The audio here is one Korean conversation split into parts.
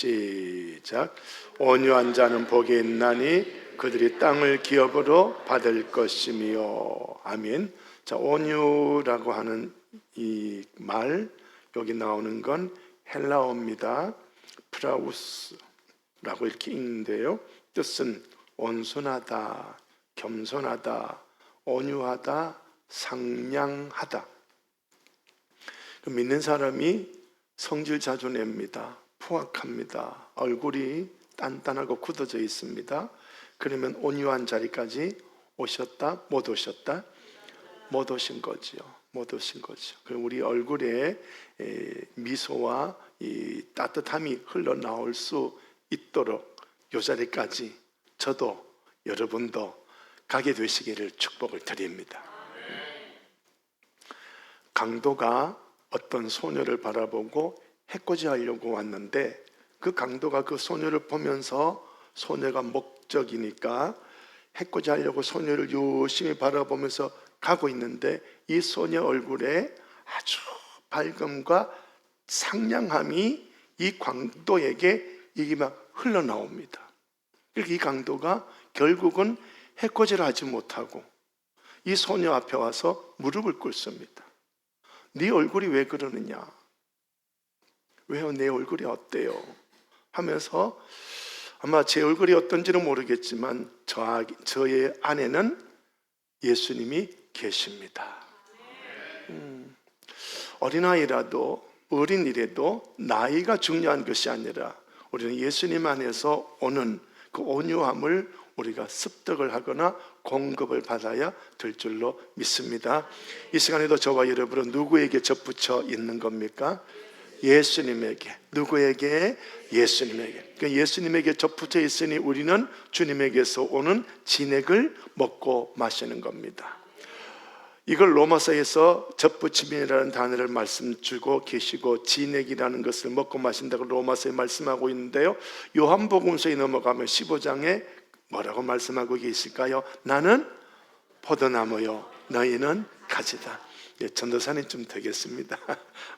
시작. 온유한 자는 복이 있나니 그들이 땅을 기업으로 받을 것이며. 아멘. 자, 온유라고 하는 이 말, 여기 나오는 건 헬라어입니다. 프라우스라고 이렇게 읽는데요, 뜻은 온순하다, 겸손하다, 온유하다, 상냥하다. 믿는 사람이 성질 자주 냅니다. 포악합니다. 얼굴이 단단하고 굳어져 있습니다. 그러면 온유한 자리까지 오셨다? 못 오셨다? 못 오신 거지요. 못 오신 거죠. 그럼 우리 얼굴에 미소와 이 따뜻함이 흘러나올 수 있도록 이 자리까지 저도 여러분도 가게 되시기를 축복을 드립니다. 강도가 어떤 소녀를 바라보고 해코지 하려고 왔는데, 그 강도가 그 소녀를 보면서, 소녀가 목적이니까 해코지 하려고 소녀를 유심히 바라보면서 가고 있는데, 이 소녀 얼굴에 아주 밝음과 상냥함이 이 강도에게 이게 막 흘러나옵니다. 그러니까 이 강도가 결국은 해코지를 하지 못하고 이 소녀 앞에 와서 무릎을 꿇습니다. 네 얼굴이 왜 그러느냐? 왜요? 내 얼굴이 어때요? 하면서, 아마 제 얼굴이 어떤지는 모르겠지만 저의 안에는 예수님이 계십니다. 어린아이라도 어린이라도 나이가 중요한 것이 아니라 우리는 예수님 안에서 오는 그 온유함을 우리가 습득을 하거나 공급을 받아야 될 줄로 믿습니다. 이 시간에도 저와 여러분은 누구에게 접붙여 있는 겁니까? 예수님에게. 누구에게? 예수님에게. 예수님에게 접붙여 있으니 우리는 주님에게서 오는 진액을 먹고 마시는 겁니다. 이걸 로마서에서 접붙임이라는 단어를 말씀 주고 계시고, 진액이라는 것을 먹고 마신다고 로마서에 말씀하고 있는데요, 요한복음서에 넘어가면 15장에 뭐라고 말씀하고 계실까요? 나는 포도나무요, 너희는 가지다. 예, 전도사님 좀 되겠습니다.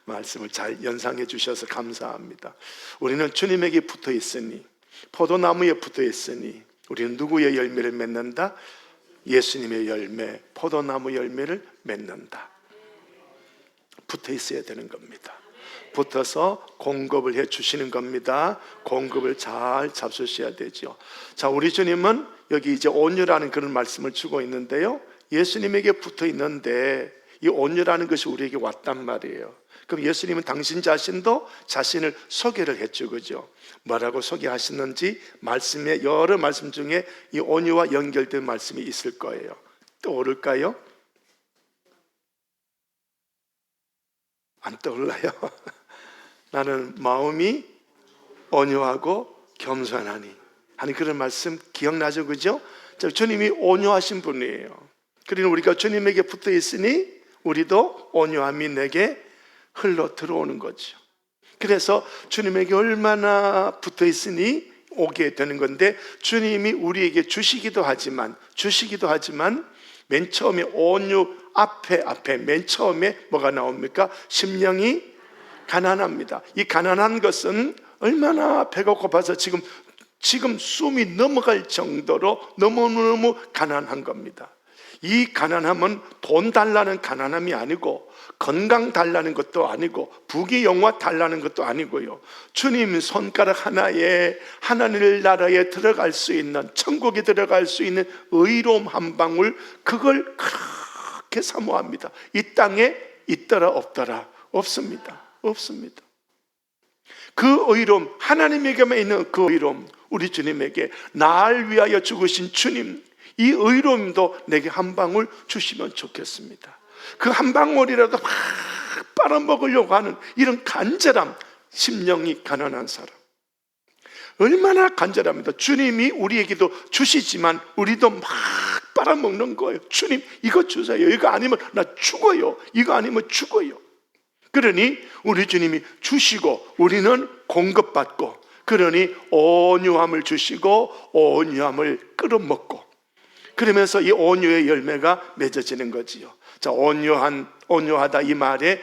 말씀을 잘 연상해 주셔서 감사합니다. 우리는 주님에게 붙어 있으니, 포도나무에 붙어 있으니 우리는 누구의 열매를 맺는다? 예수님의 열매, 포도나무 열매를 맺는다. 붙어 있어야 되는 겁니다. 붙어서 공급을 해 주시는 겁니다. 공급을 잘 잡수셔야 되죠. 자, 우리 주님은 여기 이제 온유라는 그런 말씀을 주고 있는데요, 예수님에게 붙어 있는데 이 온유라는 것이 우리에게 왔단 말이에요. 그럼 예수님은 당신 자신도 자신을 소개를 했죠, 그죠? 뭐라고 소개하시는지 말씀에, 여러 말씀 중에 이 온유와 연결된 말씀이 있을 거예요. 떠오를까요? 안 떠올라요? 나는 마음이 온유하고 겸손하니 하는 그런 말씀 기억나죠, 그죠? 주님이 온유하신 분이에요. 그러니 우리가 주님에게 붙어 있으니 우리도 온유함이 내게 흘러 들어오는 거죠. 그래서 주님에게 얼마나 붙어 있으니 오게 되는 건데, 주님이 우리에게 주시기도 하지만 맨 처음에 온유 앞에 맨 처음에 뭐가 나옵니까? 심령이 가난합니다. 이 가난한 것은 얼마나 배가 고파서 지금 숨이 넘어갈 정도로 너무너무 가난한 겁니다. 이 가난함은 돈 달라는 가난함이 아니고, 건강 달라는 것도 아니고, 부귀영화 달라는 것도 아니고요, 주님 손가락 하나에 하나님 나라에 들어갈 수 있는, 천국에 들어갈 수 있는 의로움 한 방울, 그걸 그렇게 사모합니다. 이 땅에 있더라 없더라 없습니다. 그 의로움, 하나님에게만 있는 그 의로움, 우리 주님에게 나를 위하여 죽으신 주님, 이 의로움도 내게 한 방울 주시면 좋겠습니다. 그 한 방울이라도 막 빨아먹으려고 하는 이런 간절함, 심령이 가난한 사람 얼마나 간절합니다. 주님이 우리에게도 주시지만 우리도 막 빨아먹는 거예요. 주님 이거 주세요, 이거 아니면 나 죽어요, 이거 아니면 죽어요. 그러니 우리 주님이 주시고 우리는 공급받고, 그러니 온유함을 주시고 온유함을 끌어먹고, 그러면서 이 온유의 열매가 맺어지는 거지요. 자, 온유한 온유하다 이 말에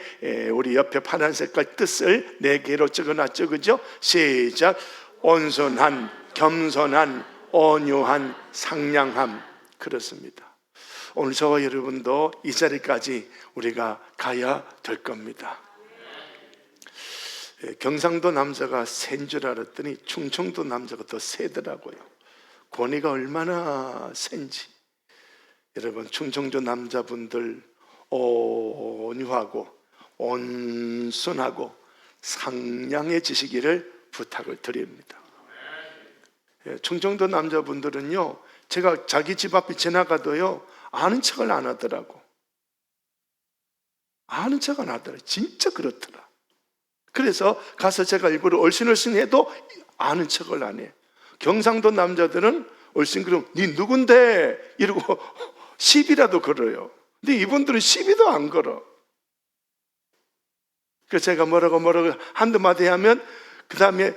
우리 옆에 파란 색깔 뜻을 4개로 적어놨죠, 그죠? 시작. 온순한, 겸손한, 온유한, 상냥함. 그렇습니다. 오늘 저와 여러분도 이 자리까지 우리가 가야 될 겁니다. 경상도 남자가 센 줄 알았더니 충청도 남자가 더 세더라고요. 권위가 얼마나 센지. 여러분, 충청도 남자분들 온유하고 온순하고 상냥해지시기를 부탁을 드립니다. 충청도 남자분들은요, 제가 자기 집 앞에 지나가도요 아는 척을 안 하더라고. 아는 척 안 하더라. 진짜 그렇더라. 그래서 가서 제가 일부러 얼씬얼씬 해도 아는 척을 안 해. 경상도 남자들은 얼씬 그러면 니 누군데? 이러고 시비라도 걸어요. 근데 이분들은 시비도 안 걸어. 그래서 제가 뭐라고 한두 마디 하면 그 다음에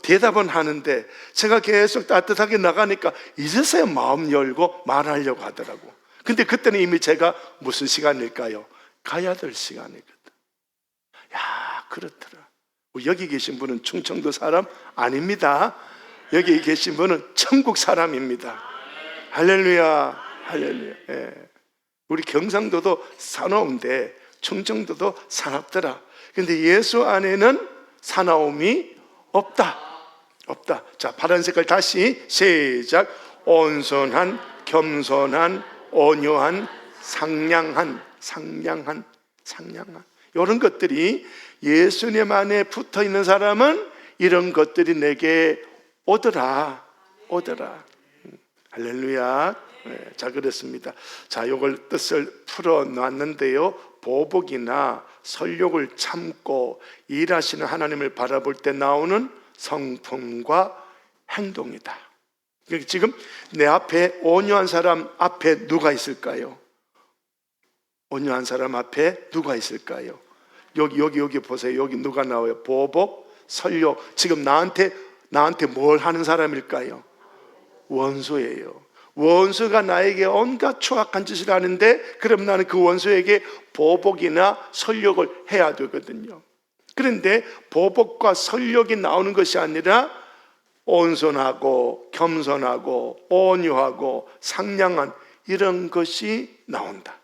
대답은 하는데 제가 계속 따뜻하게 나가니까 이제서야 마음 열고 말하려고 하더라고. 근데 그때는 이미 제가 무슨 시간일까요? 가야 될 시간이거든. 야, 그렇더라. 여기 계신 분은 충청도 사람 아닙니다. 여기 계신 분은 천국 사람입니다. 할렐루야, 할렐루야. 예. 우리 경상도도 사나운데 충청도도 사납더라. 근데 예수 안에는 사나움이 없다. 자, 파란 색깔 다시 시작. 온순한, 겸손한, 온유한, 상냥한. 이런 것들이 예수님 안에 붙어 있는 사람은 이런 것들이 내게 오더라. 할렐루야. 네, 자, 그렇습니다. 자, 요걸 뜻을 풀어 놨는데요. 보복이나 설욕을 참고 일하시는 하나님을 바라볼 때 나오는 성품과 행동이다. 지금 내 앞에 온유한 사람 앞에 누가 있을까요? 온유한 사람 앞에 누가 있을까요? 여기 보세요. 여기 누가 나와요? 보복, 설욕. 지금 나한테 뭘 하는 사람일까요? 원수예요. 원수가 나에게 온갖 추악한 짓을 하는데 그럼 나는 그 원수에게 보복이나 설욕을 해야 되거든요. 그런데 보복과 설욕이 나오는 것이 아니라 온순하고 겸손하고 온유하고 상냥한 이런 것이 나온다.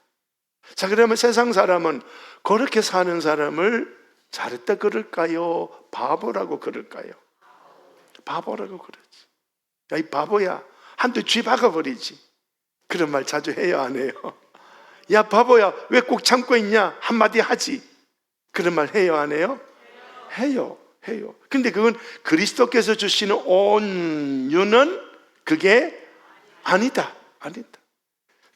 자, 그러면 세상 사람은 그렇게 사는 사람을 잘했다 그럴까요? 바보라고 그럴까요? 바보라고 그러지. 야, 이 바보야, 한대 쥐 박아버리지. 그런 말 자주 해요, 안 해요? 야, 바보야, 왜 꼭 참고 있냐? 한마디 하지. 그런 말 해요, 안 해요? 해요. 근데 그건 그리스도께서 주시는 온유는 그게 아니다.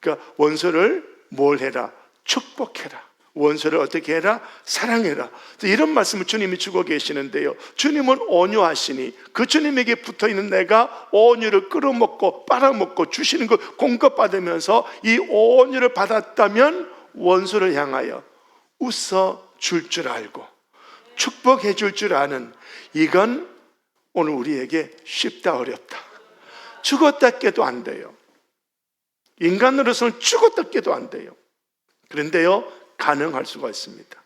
그러니까 원수를 뭘 해라? 축복해라. 원수를 어떻게 해라? 사랑해라. 이런 말씀을 주님이 주고 계시는데요, 주님은 온유하시니 그 주님에게 붙어있는 내가 온유를 끌어먹고 빨아먹고 주시는 걸 공급받으면서 이 온유를 받았다면 원수를 향하여 웃어 줄 줄 알고 축복해 줄 줄 아는, 이건 오늘 우리에게 쉽다 어렵다. 죽었다 깨도 안 돼요. 인간으로서는 죽었다 깨도 안 돼요. 그런데요, 가능할 수가 있습니다.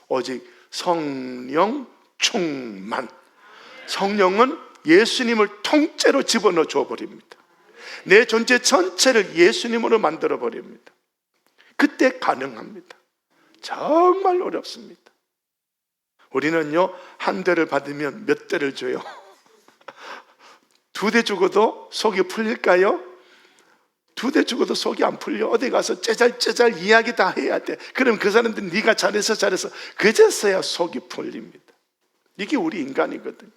오직 성령 충만. 성령은 예수님을 통째로 집어넣어 줘버립니다. 내 존재 전체를 예수님으로 만들어 버립니다. 그때 가능합니다. 정말 어렵습니다. 우리는요, 한 대를 받으면 몇 대를 줘요? 2대 주고도 속이 풀릴까요? 2대 주고도 속이 안 풀려. 어디 가서 째잘째잘 이야기 다 해야 돼. 그럼 그 사람들은 네가 잘해서 그제서야 속이 풀립니다. 이게 우리 인간이거든요.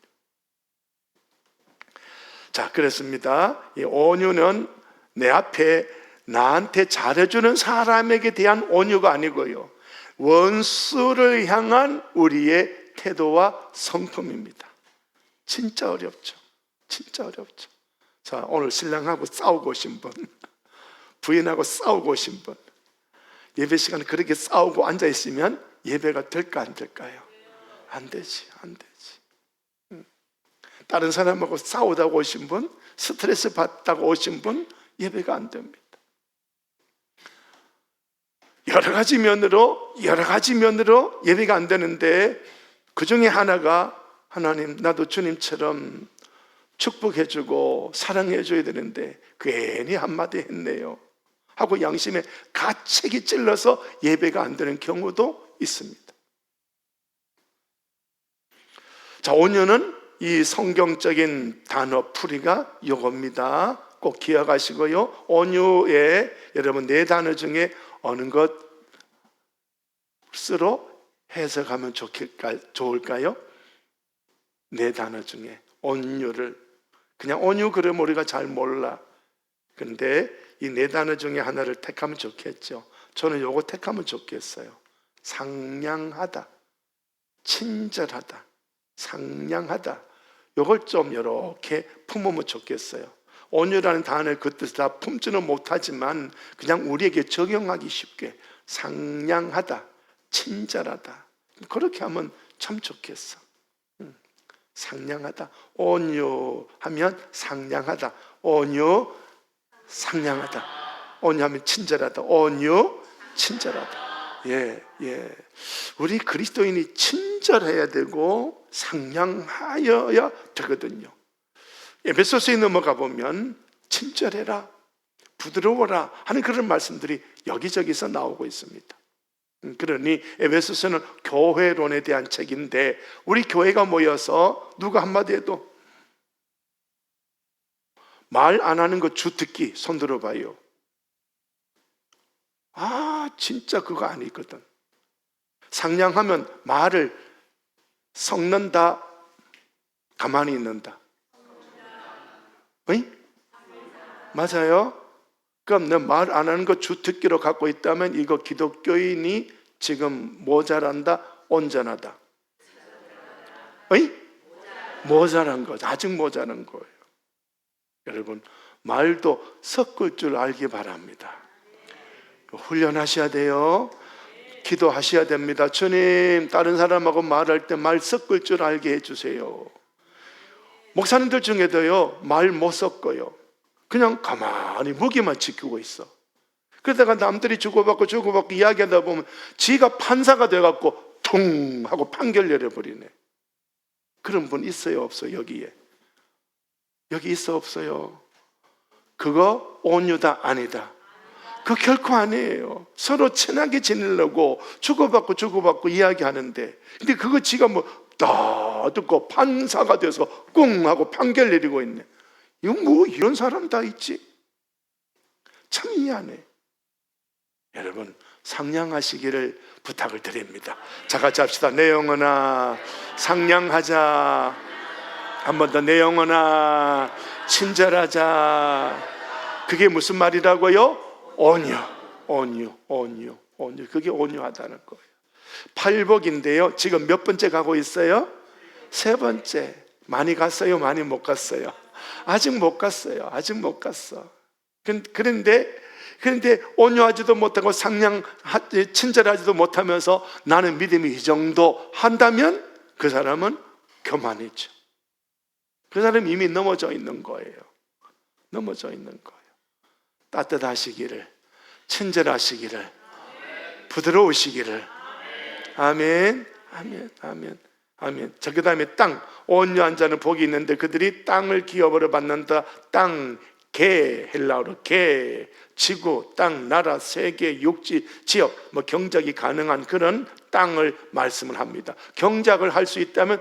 자, 그렇습니다. 이 온유는 내 앞에 나한테 잘해주는 사람에게 대한 온유가 아니고요, 원수를 향한 우리의 태도와 성품입니다. 진짜 어렵죠. 자, 오늘 신랑하고 싸우고 오신 분, 부인하고 싸우고 오신 분, 예배 시간에 그렇게 싸우고 앉아있으면 예배가 될까 안 될까요? 안 되지. 다른 사람하고 싸우다가 오신 분, 스트레스 받다가 오신 분, 예배가 안 됩니다. 여러 가지 면으로 예배가 안 되는데, 그 중에 하나가 하나님, 나도 주님처럼 축복해주고 사랑해줘야 되는데 괜히 한마디 했네요 하고 양심에 가책이 찔러서 예배가 안 되는 경우도 있습니다. 자, 온유는 이 성경적인 단어 풀이가 요겁니다. 꼭 기억하시고요. 온유에 여러분 네 단어 중에 어느 것으로 해석하면 좋을까요? 네 단어 중에 온유를, 그냥 온유 그러면 우리가 잘 몰라. 근데 이 네 단어 중에 하나를 택하면 좋겠죠. 저는 요거 택하면 좋겠어요. 상냥하다, 친절하다, 상냥하다. 요걸 좀 이렇게 품으면 좋겠어요. 온유라는 단어의 그 뜻을 다 품지는 못하지만 그냥 우리에게 적용하기 쉽게 상냥하다, 친절하다, 그렇게 하면 참 좋겠어. 상냥하다, 온유하면 상냥하다, 온유 상냥하다, 온유하면 친절하다, 온유 친절하다. 우리 그리스도인이 친절해야 되고 상냥하여야 되거든요. 에베소서에 넘어가 보면 친절해라, 부드러워라 하는 그런 말씀들이 여기저기서 나오고 있습니다. 그러니 에베소서는 교회론에 대한 책인데, 우리 교회가 모여서 누가 한마디 해도 말 안 하는 거 주특기 손 들어봐요. 진짜 그거 아니거든. 상냥하면 말을 섞는다, 가만히 있는다. 어이? 맞아요? 그럼 내 말 안 하는 거 주특기로 갖고 있다면 이거 기독교인이 지금 모자란다, 온전하다? 어이? 모자란 거죠. 아직 모자란 거예요. 여러분, 말도 섞을 줄 알기 바랍니다. 훈련하셔야 돼요. 기도하셔야 됩니다. 주님, 다른 사람하고 말할 때 말 섞을 줄 알게 해주세요. 목사님들 중에도요, 말 못 섞어요. 그냥 가만히 무기만 지키고 있어. 그러다가 남들이 주고받고 이야기하다 보면 지가 판사가 돼갖고 퉁 하고 판결 내려버리네. 그런 분 있어요, 없어요? 여기 있어, 없어요? 그거 온유다, 아니다? 그 결코 아니에요. 서로 친하게 지내려고 주고받고 이야기하는데, 근데 그거 지가 다 듣고 판사가 돼서 꿍 하고 판결 내리고 있네. 이런 사람 다 있지? 참 이해하네. 여러분, 상냥하시기를 부탁을 드립니다. 자, 같이 합시다. 내 영혼아 상냥하자. 한 번 더, 내 영혼아 친절하자. 그게 무슨 말이라고요? 온유. 그게 온유하다는 거예요. 팔복인데요, 지금 몇 번째 가고 있어요? 세 번째. 많이 갔어요? 많이 못 갔어요? 아직 못 갔어요. 그런데 온유하지도 못하고 친절하지도 못하면서 나는 믿음이 이 정도 한다면 그 사람은 교만이죠. 그 사람은 이미 넘어져 있는 거예요. 따뜻하시기를, 친절하시기를, 부드러우시기를. 아멘. 자, 그 다음에 땅. 온유한 자는 복이 있는데 그들이 땅을 기업으로 받는다. 땅, 개, 헬라어로 개, 지구, 땅, 나라, 세계, 육지, 지역, 경작이 가능한 그런 땅을 말씀을 합니다. 경작을 할 수 있다면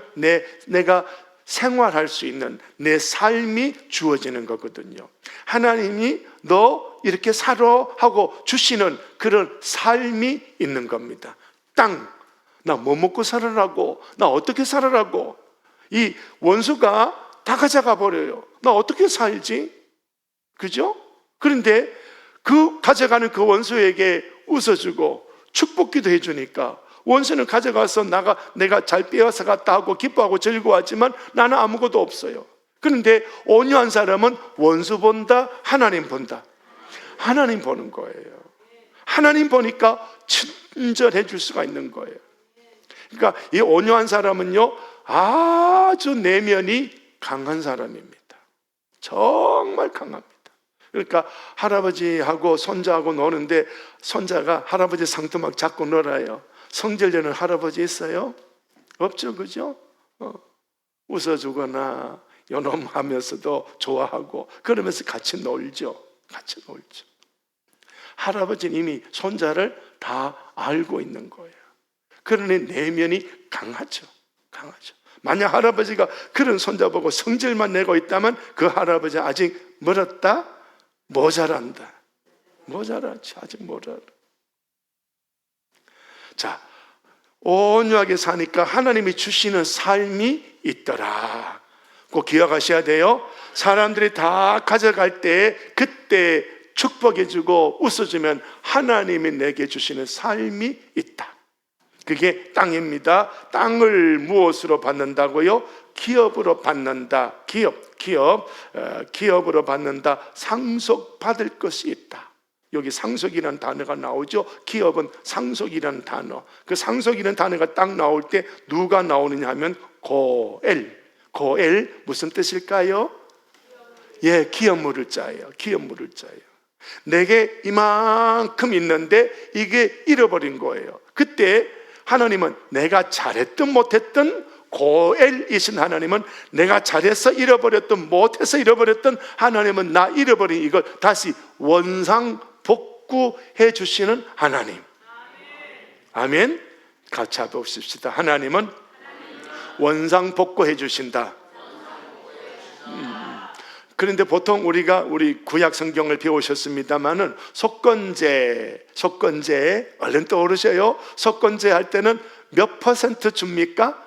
내가 생활할 수 있는 내 삶이 주어지는 거거든요. 하나님이 너 이렇게 살아 하고 주시는 그런 삶이 있는 겁니다. 땅, 나 뭐 먹고 살아라고, 나 어떻게 살아라고. 이 원수가 다 가져가 버려요. 나 어떻게 살지? 그죠? 그런데 그 가져가는 그 원수에게 웃어주고 축복기도 해주니까 원수는 가져가서 내가 잘 빼앗아 갔다 하고 기뻐하고 즐거워하지만 나는 아무것도 없어요. 그런데 온유한 사람은 원수 본다, 하나님 본다. 하나님 보는 거예요. 하나님 보니까 친절해 줄 수가 있는 거예요. 그러니까 이 온유한 사람은요, 아주 내면이 강한 사람입니다. 정말 강합니다. 그러니까 할아버지하고 손자하고 노는데 손자가 할아버지 상토막 잡고 놀아요. 성질내는 할아버지 있어요? 없죠, 그죠? 웃어주거나 연홈하면서도 좋아하고 그러면서 같이 놀죠. 같이 놀죠. 할아버지는 이미 손자를 다 알고 있는 거예요. 그러니 내면이 강하죠. 강하죠. 만약 할아버지가 그런 손자 보고 성질만 내고 있다면 그 할아버지 아직 멀었다? 모자란다. 모자라지. 아직 모자라. 자, 온유하게 사니까 하나님이 주시는 삶이 있더라. 꼭 기억하셔야 돼요. 사람들이 다 가져갈 때 그때 축복해주고 웃어주면 하나님이 내게 주시는 삶이 있다. 그게 땅입니다. 땅을 무엇으로 받는다고요? 기업으로 받는다. 기업으로 받는다. 상속받을 것이 있다. 여기 상속이라는 단어가 나오죠. 기업은 상속이라는 단어. 그 상속이라는 단어가 딱 나올 때 누가 나오느냐 하면 고엘. 고엘 무슨 뜻일까요? 예, 기업 물을 자예요. 기업 물을 자예요. 내게 이만큼 있는데 이게 잃어버린 거예요. 그때 하나님은 내가 잘했든 못했든 고엘이신 하나님은 내가 잘해서 잃어버렸든 못해서 잃어버렸든 하나님은 나 잃어버린 이걸 다시 원상복구해 주시는 하나님. 아멘. 같이 해봅시다. 하나님은 원상복구해 주신다. 그런데 보통 우리 구약 성경을 배우셨습니다마는 속건제 얼른 떠오르셔요. 속건제 할 때는 몇 퍼센트 줍니까?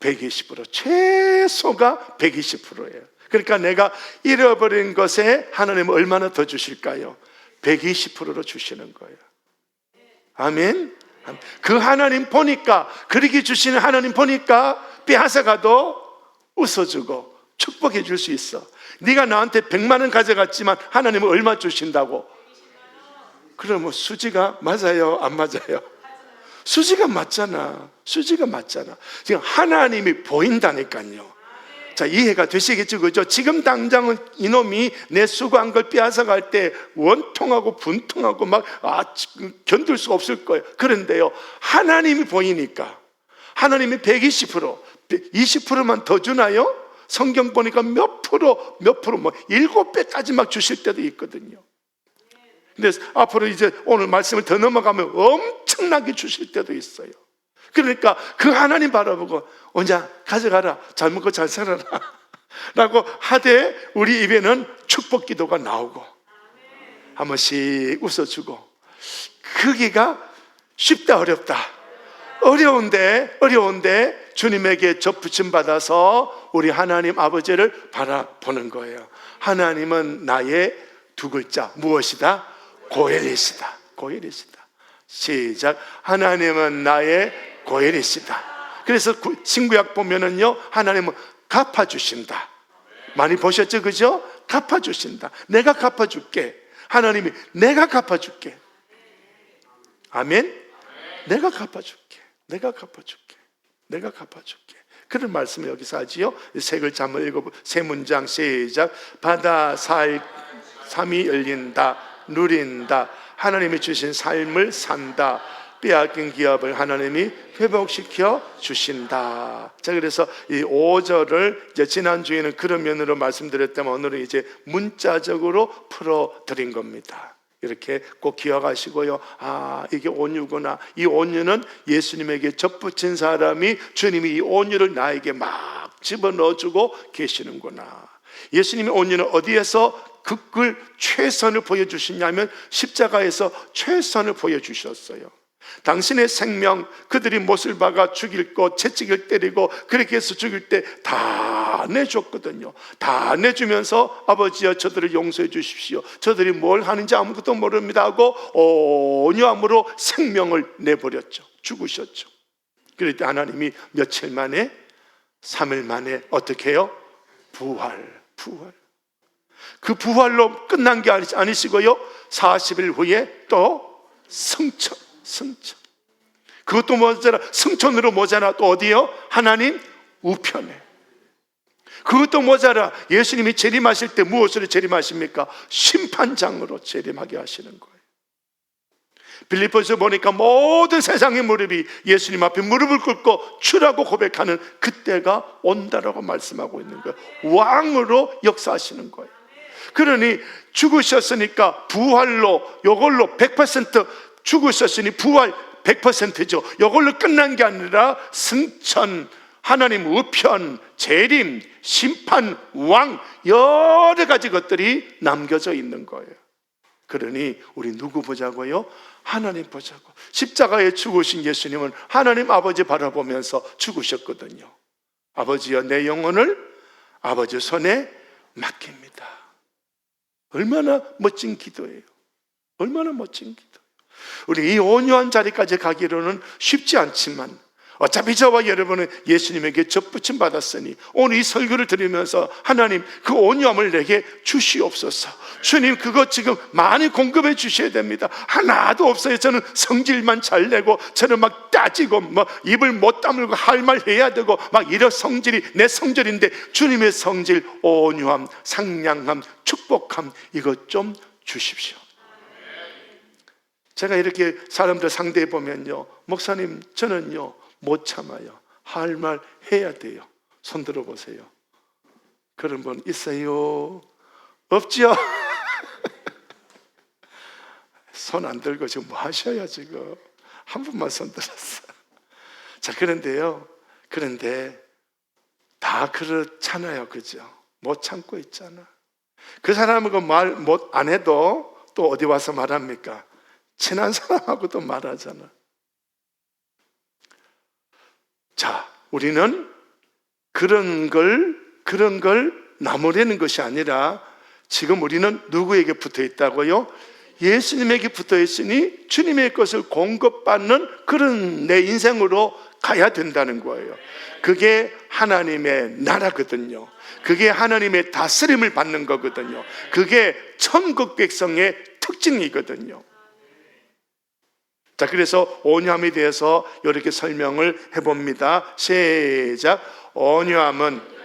120%. 최소가 120%예요. 그러니까 내가 잃어버린 것에 하나님은 얼마나 더 주실까요? 120%로 주시는 거예요. 아멘. 그 하나님 보니까, 그렇게 주시는 하나님 보니까 빼앗아가도 웃어주고 축복해 줄 수 있어. 네가 나한테 100만 원 가져갔지만 하나님은 얼마 주신다고? 그러면 수지가 맞아요? 안 맞아요? 수지가 맞잖아. 수지가 맞잖아. 지금 하나님이 보인다니까요. 자, 이해가 되시겠죠? 그죠? 지금 당장은 이놈이 내 수고한 걸 빼앗아갈 때 원통하고 분통하고 막 견딜 수가 없을 거예요. 그런데요, 하나님이 보이니까 하나님이 120%, 20%만 더 주나요? 성경 보니까 몇 프로, 뭐 7배까지 막 주실 때도 있거든요. 근데 앞으로 이제 오늘 말씀을 더 넘어가면 엄청나게 주실 때도 있어요. 그러니까 그 하나님 바라보고 언자 가져가라, 잘 먹고 잘 살아라 라고 하되 우리 입에는 축복 기도가 나오고 한 번씩 웃어주고. 그기가 쉽다 어렵다? 어려운데 주님에게 접붙임 받아서 우리 하나님 아버지를 바라보는 거예요. 하나님은 나의 두 글자 무엇이다? 고엘이시다. 고엘이시다. 시작. 하나님은 나의 고엘이시다. 그래서 신구약 보면은요, 하나님은 갚아주신다. 많이 보셨죠? 그죠? 갚아주신다. 내가 갚아줄게. 하나님이 내가 갚아줄게. 아멘? 내가 갚아줄게. 내가 갚아줄게. 내가 갚아줄게. 그런 말씀을 여기서 하지요. 세 글자 한번 읽어보. 세 문장 시작. 바다 삶이 열린다. 누린다. 하나님이 주신 삶을 산다. 빼앗긴 기업을 하나님이 회복시켜 주신다. 자, 그래서 이 5절을 이제 지난주에는 그런 면으로 말씀드렸다면 오늘은 이제 문자적으로 풀어드린 겁니다. 이렇게 꼭 기억하시고요. 이게 온유구나. 이 온유는 예수님에게 접붙인 사람이 주님이 이 온유를 나에게 막 집어넣어주고 계시는구나. 예수님의 온유는 어디에서 극을 최선을 보여주시냐면 십자가에서 최선을 보여주셨어요. 당신의 생명, 그들이 못을 박아 죽일 것, 채찍을 때리고 그렇게 해서 죽일 때 다 내줬거든요. 다 내주면서 아버지여 저들을 용서해 주십시오. 저들이 뭘 하는지 아무것도 모릅니다 하고 온유함으로 생명을 내버렸죠. 죽으셨죠. 그럴 때 하나님이 며칠 만에, 3일 만에 어떻게 해요? 부활. 그 부활로 끝난 게 아니시고요, 40일 후에 또 승천. 그것도 모자라, 승천으로 모자라 또 어디요? 하나님 우편에. 그것도 모자라 예수님이 재림하실 때 무엇으로 재림하십니까? 심판장으로 재림하게 하시는 거예요. 빌립보서 보니까 모든 세상의 무릎이 예수님 앞에 무릎을 꿇고 주라고 고백하는 그때가 온다라고 말씀하고 있는 거예요. 왕으로 역사하시는 거예요. 그러니 죽으셨으니까 부활로, 이걸로 100% 죽으셨으니 부활 100%죠. 이걸로 끝난 게 아니라 승천, 하나님 우편, 재림, 심판, 왕, 여러 가지 것들이 남겨져 있는 거예요. 그러니 우리 누구 보자고요? 하나님 보자고. 십자가에 죽으신 예수님은 하나님 아버지 바라보면서 죽으셨거든요. 아버지여, 내 영혼을 아버지 손에 맡깁니다. 얼마나 멋진 기도예요. 얼마나 멋진 기도. 우리 이 온유한 자리까지 가기로는 쉽지 않지만 어차피 저와 여러분은 예수님에게 접붙임 받았으니 오늘 이 설교를 들으면서 하나님 그 온유함을 내게 주시옵소서. 주님 그거 지금 많이 공급해 주셔야 됩니다. 하나도 없어요. 저는 성질만 잘 내고 저는 막 따지고 입을 못 다물고 할 말 해야 되고 막 이런 성질이 내 성질인데 주님의 성질, 온유함, 상냥함, 축복함 이것 좀 주십시오. 제가 이렇게 사람들 상대해 보면요, 목사님 저는요 못 참아요. 할 말 해야 돼요. 손 들어보세요. 그런 분 있어요? 없죠? 손 안 들고 지금 뭐 하셔야 지금 한 분만 손 들었어. 자, 그런데 다 그렇잖아요, 그죠? 못 참고 있잖아. 그 사람은 그 말 못 안 해도 또 어디 와서 말합니까? 친한 사람하고도 말하잖아. 자, 우리는 그런 걸 나무라는 것이 아니라 지금 우리는 누구에게 붙어 있다고요? 예수님에게 붙어 있으니 주님의 것을 공급받는 그런 내 인생으로 가야 된다는 거예요. 그게 하나님의 나라거든요. 그게 하나님의 다스림을 받는 거거든요. 그게 천국 백성의 특징이거든요. 자, 그래서 온유함에 대해서 이렇게 설명을 해봅니다. 시작. 온유함은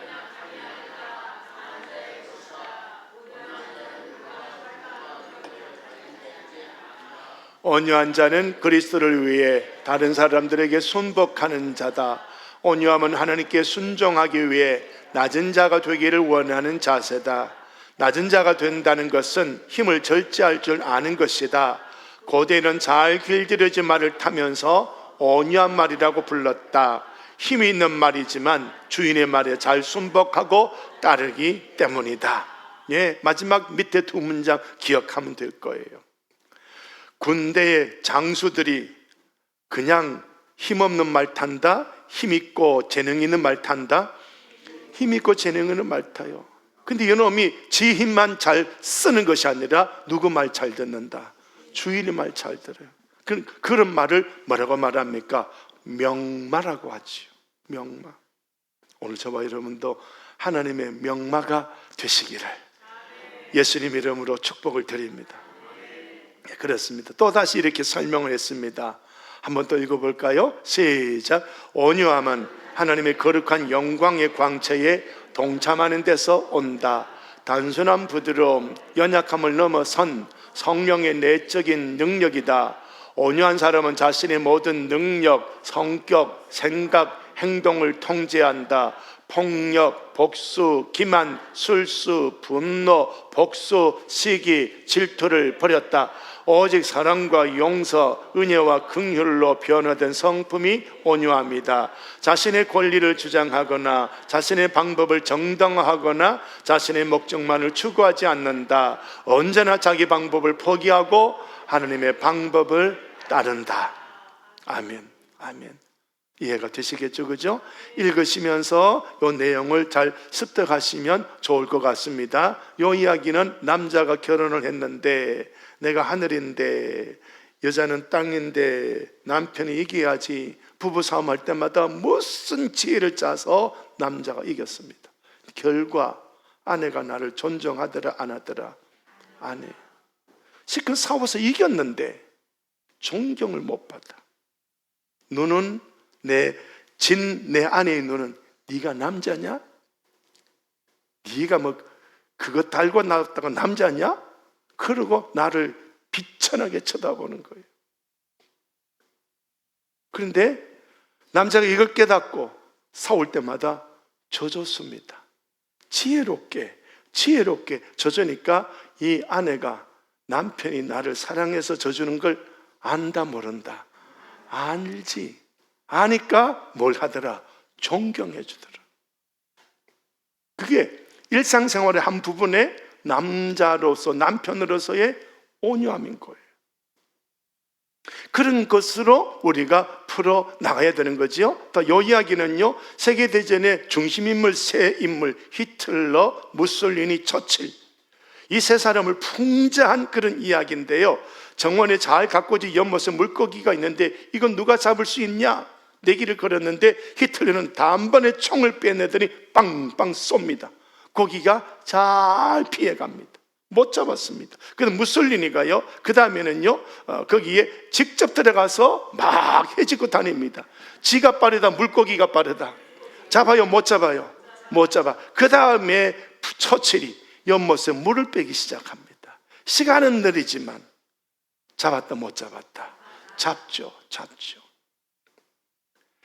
온유한 자는 그리스도를 위해 다른 사람들에게 순복하는 자다. 온유함은 하나님께 순종하기 위해 낮은 자가 되기를 원하는 자세다. 낮은 자가 된다는 것은 힘을 절제할 줄 아는 것이다. 고대는 잘 길들여진 말을 타면서 온유한 말이라고 불렀다. 힘이 있는 말이지만 주인의 말에 잘 순복하고 따르기 때문이다. 예, 마지막 밑에 두 문장 기억하면 될 거예요. 군대의 장수들이 그냥 힘없는 말 탄다? 힘있고 재능 있는 말 탄다? 힘있고 재능 있는 말 타요. 근데 이놈이 지 힘만 잘 쓰는 것이 아니라 누구 말 잘 듣는다? 주인의 말 잘 들어요. 그런 말을 뭐라고 말합니까? 명마라고 하지요. 명마. 오늘 저와 여러분도 하나님의 명마가 되시기를 예수님 이름으로 축복을 드립니다. 네, 그렇습니다. 또 다시 이렇게 설명을 했습니다. 한번 또 읽어볼까요? 시작. 온유함은 하나님의 거룩한 영광의 광채에 동참하는 데서 온다. 단순한 부드러움, 연약함을 넘어선 성령의 내적인 능력이다. 온유한 사람은 자신의 모든 능력, 성격, 생각, 행동을 통제한다. 폭력, 복수, 기만, 술수, 분노, 복수, 시기, 질투를 버렸다. 오직 사랑과 용서, 은혜와 긍휼로 변화된 성품이 온유함이다. 자신의 권리를 주장하거나 자신의 방법을 정당화하거나 자신의 목적만을 추구하지 않는다. 언제나 자기 방법을 포기하고 하나님의 방법을 따른다. 아멘. 아멘. 이해가 되시겠죠? 그죠? 읽으시면서 이 내용을 잘 습득하시면 좋을 것 같습니다. 이 이야기는 남자가 결혼을 했는데 내가 하늘인데 여자는 땅인데 남편이 이겨야지 부부싸움 할 때마다 무슨 지혜를 짜서 남자가 이겼습니다. 결과 아내가 나를 존중하더라 안 하더라? 안 해. 실컷 싸워서 이겼는데 존경을 못 받아. 너는 내 아내의 눈은 네가 남자냐? 네가 뭐 그거 달고 나왔다가 남자냐? 그러고 나를 비천하게 쳐다보는 거예요. 그런데 남자가 이걸 깨닫고 싸울 때마다 져줬습니다. 지혜롭게 져주니까 이 아내가 남편이 나를 사랑해서 져주는 걸 안다 모른다? 알지. 아니까 뭘 하더라? 존경해 주더라. 그게 일상생활의 한 부분에 남자로서 남편으로서의 온유함인 거예요. 그런 것으로 우리가 풀어나가야 되는 거죠. 또 이 이야기는요, 세계대전의 중심인물 세 인물, 히틀러, 무솔리니, 처칠, 이 세 사람을 풍자한 그런 이야기인데요, 정원에 잘 가꿔진 연못에 물고기가 있는데 이건 누가 잡을 수 있냐? 내기를 걸었는데 히틀러는 단번에 총을 빼내더니 빵빵 쏩니다. 고기가 잘 피해갑니다. 못 잡았습니다. 그래서 무솔리니가요, 그 다음에는요, 거기에 직접 들어가서 막 해집고 다닙니다. 지가 빠르다, 물고기가 빠르다. 잡아요, 못 잡아요? 못 잡아. 그 다음에 처칠이 연못에 물을 빼기 시작합니다. 시간은 느리지만 잡았다, 못 잡았다. 잡죠.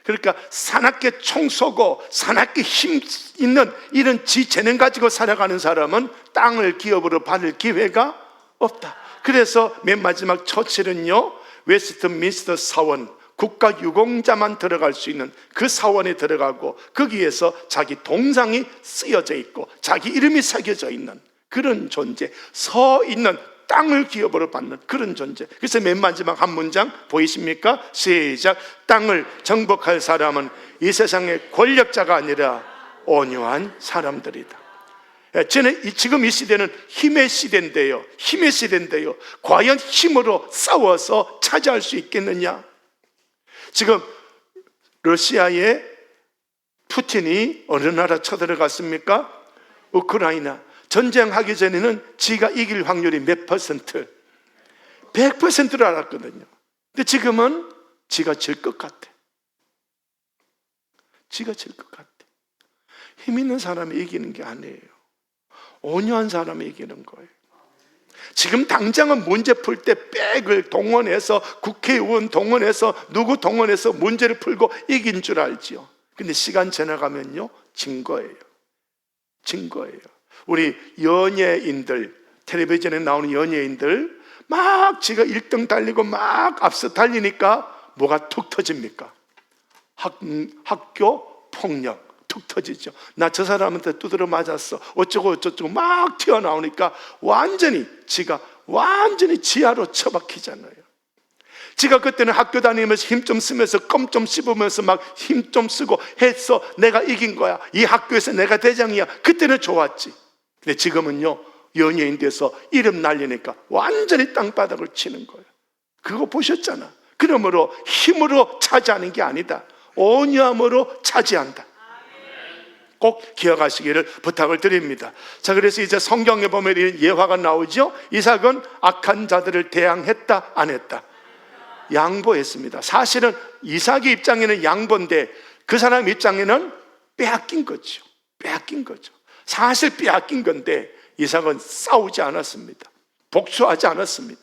그러니까 사납게 총 쏘고 사납게 힘 있는 이런 지재능 가지고 살아가는 사람은 땅을 기업으로 받을 기회가 없다. 그래서 맨 마지막 처칠은요, 웨스트민스터 사원, 국가유공자만 들어갈 수 있는 그 사원에 들어가고 거기에서 자기 동상이 쓰여져 있고 자기 이름이 새겨져 있는 그런 존재, 서 있는 땅을 기업으로 받는 그런 존재. 그래서 맨 마지막 한 문장 보이십니까? 시작. 땅을 정복할 사람은 이 세상의 권력자가 아니라 온유한 사람들이다. 저는 지금 이 시대는 힘의 시대인데요, 과연 힘으로 싸워서 차지할 수 있겠느냐? 지금 러시아의 푸틴이 어느 나라 쳐들어갔습니까? 우크라이나. 전쟁하기 전에는 지가 이길 확률이 몇 %? 100%를 알았거든요. 근데 지금은 지가 질 것 같아. 힘 있는 사람이 이기는 게 아니에요. 온유한 사람이 이기는 거예요. 지금 당장은 문제 풀 때 백을 동원해서, 국회의원 동원해서, 누구 동원해서 문제를 풀고 이긴 줄 알지요. 근데 시간 지나가면요, 진 거예요. 우리 연예인들, 텔레비전에 나오는 연예인들 막 지가 1등 달리고 막 앞서 달리니까 뭐가 툭 터집니까? 학교 폭력 툭 터지죠. 나 저 사람한테 두드려 맞았어, 어쩌고 막 튀어나오니까 지가 완전히 지하로 처박히잖아요. 지가 그때는 학교 다니면서 힘 좀 쓰면서 껌 좀 씹으면서 막 힘 좀 쓰고 해서 내가 이긴 거야, 이 학교에서 내가 대장이야, 그때는 좋았지. 근데 지금은요, 연예인 돼서 이름 날리니까 완전히 땅바닥을 치는 거예요. 그거 보셨잖아. 그러므로 힘으로 차지하는 게 아니다, 온유함으로 차지한다. 꼭 기억하시기를 부탁을 드립니다. 자, 그래서 이제 성경에 보면 이런 예화가 나오죠. 이삭은 악한 자들을 대항했다, 안 했다? 양보했습니다. 사실은 이삭의 입장에는 양보인데 그 사람 입장에는 빼앗긴 거죠. 사실 빼앗긴 건데 이삭은 싸우지 않았습니다. 복수하지 않았습니다.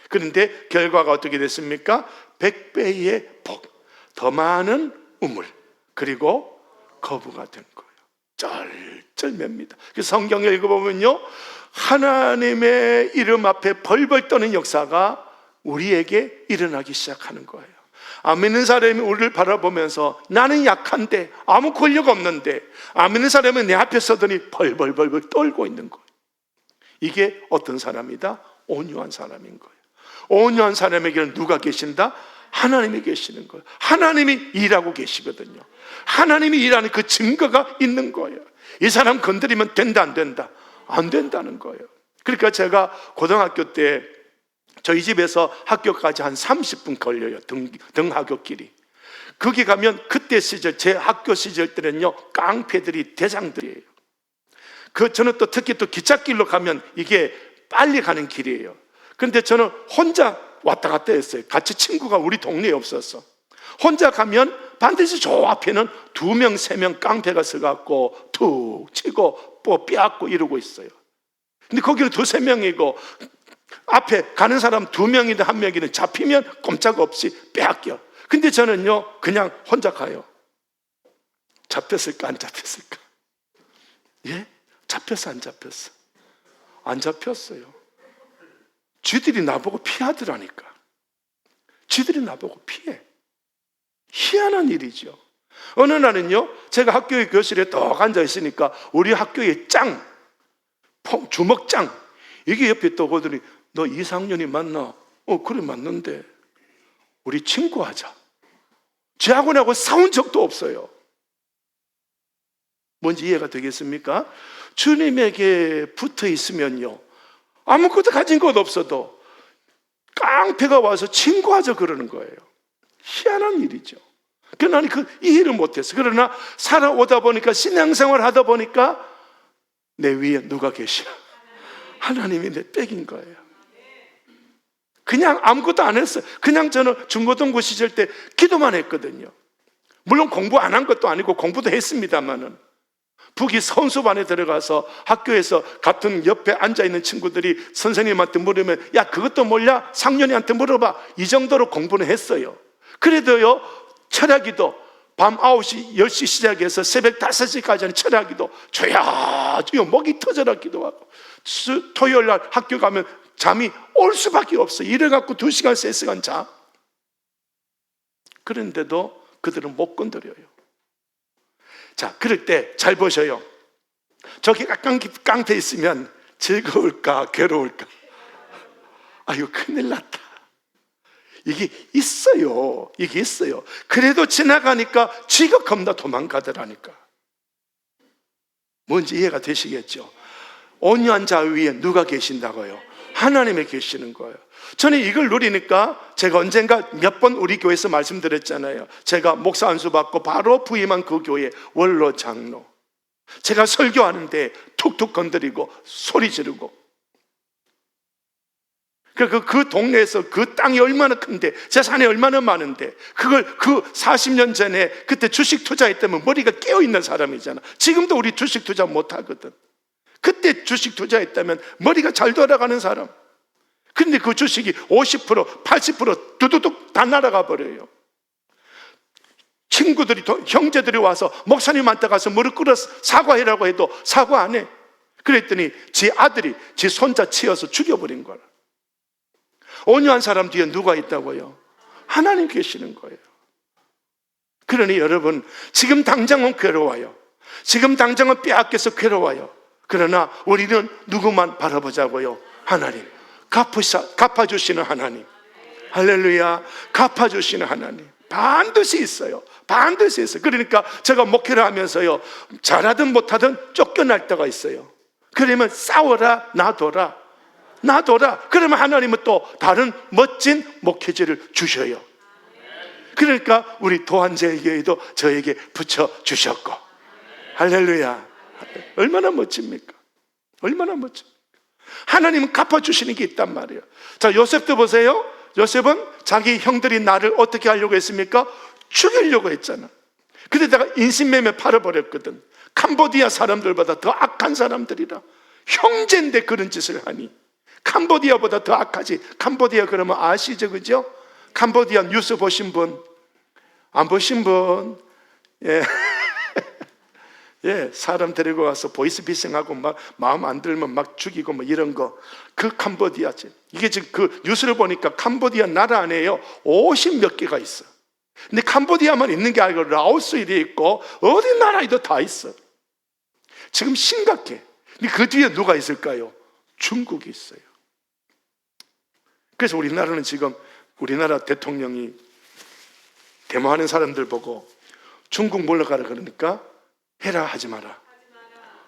그런데 결과가 어떻게 됐습니까? 100배의 복, 더 많은 우물, 그리고 거부가 된 거예요. 쩔쩔맵니다. 성경을 읽어보면요, 하나님의 이름 앞에 벌벌 떠는 역사가 우리에게 일어나기 시작하는 거예요. 안 믿는 사람이 우리를 바라보면서 나는 약한데, 아무 권력 없는데, 안 믿는 사람은 내 앞에 서더니 벌벌 떨고 있는 거예요. 이게 어떤 사람이다? 온유한 사람인 거예요. 온유한 사람에게는 누가 계신다? 하나님이 계시는 거예요. 하나님이 일하고 계시거든요. 하나님이 일하는 그 증거가 있는 거예요. 이 사람 건드리면 된다, 안 된다? 안 된다는 거예요. 그러니까 제가 고등학교 때 저희 집에서 학교까지 한 30분 걸려요. 등하굣길이. 거기 가면 그때 시절, 제 학교 시절 때는요, 깡패들이 대장들이에요. 저는 또 특히 또 기찻길로 가면 이게 빨리 가는 길이에요. 그런데 저는 혼자 왔다 갔다 했어요. 같이 친구가 우리 동네에 없었어. 혼자 가면 반드시 저 앞에는 2명, 3명 깡패가 서갖고 툭 치고 빼앗고 이러고 있어요. 근데 거기는 2, 3명이고 앞에 가는 사람 2명이든 1명이든 잡히면 꼼짝없이 빼앗겨. 근데 저는요 그냥 혼자 가요. 잡혔을까 안 잡혔을까? 예? 잡혔어 안 잡혔어? 안 잡혔어요. 쥐들이 나보고 피하더라니까. 쥐들이 나보고 피해. 희한한 일이죠. 어느 날은요 제가 학교의 교실에 떡 앉아 있으니까 우리 학교의 짱, 주먹짱, 이게 옆에 또 보더니 너 이상윤이 맞나? 그래 맞는데 우리 친구하자. 쟤하고는 싸운 적도 없어요. 뭔지 이해가 되겠습니까? 주님에게 붙어 있으면요 아무것도 가진 것 없어도 깡패가 와서 친구하자 그러는 거예요. 희한한 일이죠. 그러나 나는 이해를 못했어. 그러나 살아오다 보니까 신앙생활 하다 보니까 내 위에 누가 계셔? 하나님이 내 백인 거예요. 그냥 아무것도 안 했어요. 그냥 저는 중고등부 시절 때 기도만 했거든요. 물론 공부 안 한 것도 아니고 공부도 했습니다만은 북이 선수반에 들어가서 학교에서 같은 옆에 앉아있는 친구들이 선생님한테 물으면 야 그것도 몰라? 상년이한테 물어봐. 이 정도로 공부는 했어요. 그래도요 철야기도 밤 9시, 10시 시작해서 새벽 5시까지는 철야기도 조용조용 목이 터져라 기도하고 토요일 날 학교 가면 잠이 올 수밖에 없어. 이래갖고 2시간, 3시간 자. 그런데도 그들은 못 건드려요. 자, 그럴 때 잘 보셔요. 저기 깡패 있으면 즐거울까 괴로울까? 아유 큰일 났다. 이게 있어요. 이게 있어요. 그래도 지나가니까 쥐가 겁나 도망가더라니까. 뭔지 이해가 되시겠죠? 온유한 자 위에 누가 계신다고요? 하나님이 계시는 거예요. 저는 이걸 누리니까 제가 언젠가 몇 번 우리 교회에서 말씀드렸잖아요. 제가 목사 안수 받고 바로 부임한 그 교회 원로 장로. 제가 설교하는데 툭툭 건드리고 소리 지르고. 그 동네에서 그 땅이 얼마나 큰데 재산이 얼마나 많은데 그걸 40년 전에 그때 주식 투자했다면 머리가 깨어있는 사람이잖아. 지금도 우리 주식 투자 못하거든. 그때 주식 투자했다면 머리가 잘 돌아가는 사람. 근데 그 주식이 50%, 80% 두두둑 다 날아가 버려요. 친구들이, 형제들이 와서 목사님한테 가서 무릎 꿇어 사과해라고 해도 사과 안 해. 그랬더니 지 아들이 지 손자 치어서 죽여버린 거라. 온유한 사람 뒤에 누가 있다고요? 하나님 계시는 거예요. 그러니 여러분 지금 당장은 괴로워요. 지금 당장은 빼앗겨서 괴로워요. 그러나 우리는 누구만 바라보자고요? 하나님. 갚아주시는 하나님. 할렐루야. 갚아주시는 하나님. 반드시 있어요. 반드시 있어요. 그러니까 제가 목회를 하면서요 잘하든 못하든 쫓겨날 때가 있어요. 그러면 싸워라 놔둬라 놔둬라. 그러면 하나님은 또 다른 멋진 목회지를 주셔요. 그러니까 우리 도한제 교회도 저에게 붙여주셨고. 할렐루야. 얼마나 멋집니까? 얼마나 멋집니까? 하나님은 갚아주시는 게 있단 말이에요. 자, 요셉도 보세요. 요셉은 자기 형들이 나를 어떻게 하려고 했습니까? 죽이려고 했잖아. 그런데다가 인신매매 팔아버렸거든. 캄보디아 사람들보다 더 악한 사람들이라. 형제인데 그런 짓을 하니 캄보디아보다 더 악하지. 캄보디아 그러면 아시죠? 그죠? 캄보디아 뉴스 보신 분? 안 보신 분? 예. 예, 사람 데리고 가서 보이스피싱하고 막 마음 안 들면 막 죽이고 뭐 이런 거. 그 캄보디아지. 이게 지금 그 뉴스를 보니까 캄보디아 나라 안에요 50몇 개가 있어. 근데 캄보디아만 있는 게 아니고 라오스 이래 있고 어디 나라에도 다 있어. 지금 심각해. 근데 그 뒤에 누가 있을까요? 중국이 있어요. 그래서 우리나라는 지금 우리나라 대통령이 데모하는 사람들 보고 중국 몰러가라 그러니까 해라 하지 마라.